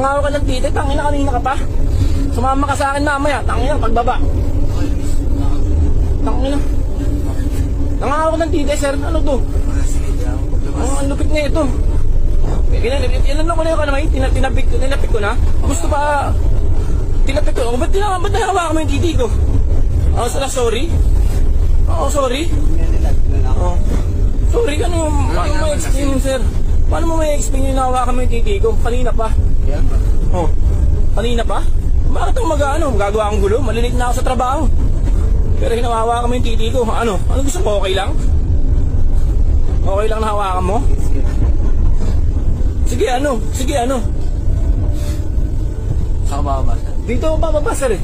Nangawa ka ng titi, tangina kanina ka pa. Sumama ka sa akin mamaya, tangina, pagbaba. Tangina. Nangawa ka ng titi, sir. Ano to? Ang lupit na ito. Ilan ko na yung kanamay, tinapik ko na. Gusto pa, tinapik ko. Ba't nahawakan mo yung titi ko? Oh, sorry. Oh, sorry. Oh. Sorry, paano mo explain yun, sir? Paano mo may explain yung nahawakan mo yung titi ko? Kanina pa. Oh, kanina pa? Bakit ako gagawa akong gulo? Malilit na ako sa trabaho. Pero hinahawakan mo yung titi ko. Ano gusto mo? Okay lang? Okay lang na hawakan mo? Sige, Saan ka bababa? Dito ako bababa, sir eh.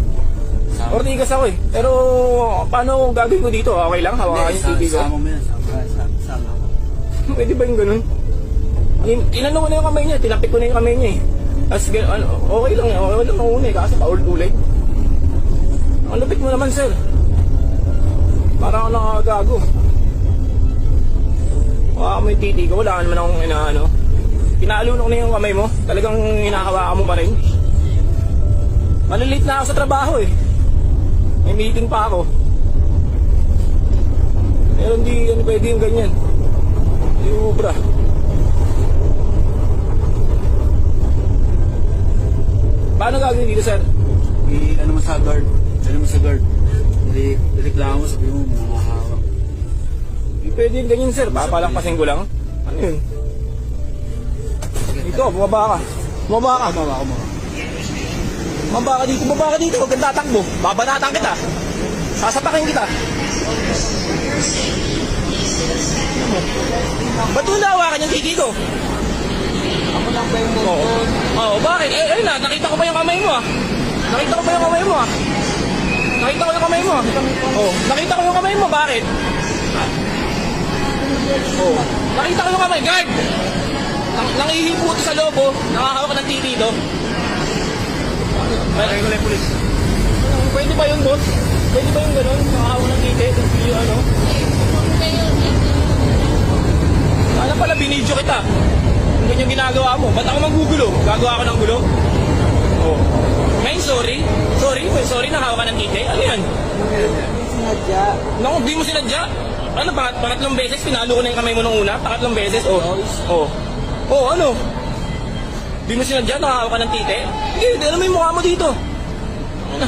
Ortigas ako eh. Pero paano gagawin ko dito? Okay lang? Hawakan yung titi ko? Sama mo yan. Sama ko. Pwede ba yung ganun? Inano ko na yung kamay niya. Tinapik ko na yung kamay niya eh. Tapos okay lang yan. Okay lang mauna eh. Kasi paulit-ulit. Ang lupit mo naman, sir. Parang ako nakagago. Hawakan mo yung titi ko. Wala ka naman akong inaano. Pinaalunok na yung kamay mo. Talagang hinahawakan mo pa rin. Malilate na ako sa trabaho eh. May meeting pa ako. Pero hindi pwede yung ganyan. Hindi ubra. Paano gagawin dito, sir? Ano mo sa guard? Reklamo, sabi mo, mahahawak. Hindi pwede yung ganyan, sir. Papalakpasin ko lang. Ano yun? Dito, bumaba ka. Bumaba ka dito. Huwag kang tatakbo. Babanatan kita. Sasapakin kita. Ba't mo nahawakan yung titi ko? Ako lang ba yung Oo, bakit? Eh, na, nakita ko pa yung kamay mo ah. Nakita ko yung kamay mo, bakit? Oh, nakita ko yung kamay, guard! Nangihipo ito sa lobo, nakahawak ng titi ito. Kaya ko lang yung pulis. Pwede ba yun, boss? Pwede ba yung gano'n? Nakahawak ng titi, yung ano? Sana pala binidyo kita. Kung ganyan ginagawa mo, ba't ako magugulo? Gagawa ako ng gulo? Oh. Ngayon, sorry, nakahawa ka ng titi. Ano yan? Sinadya. Naku, di mo sinadya. Ano, pangatlong beses, pinalo ko na yung kamay mo nung una. Pangatlong beses, ano? Di mo sinadya, nakahawa ka ng titi? Hindi, alam mo yung mukha mo dito. Ano?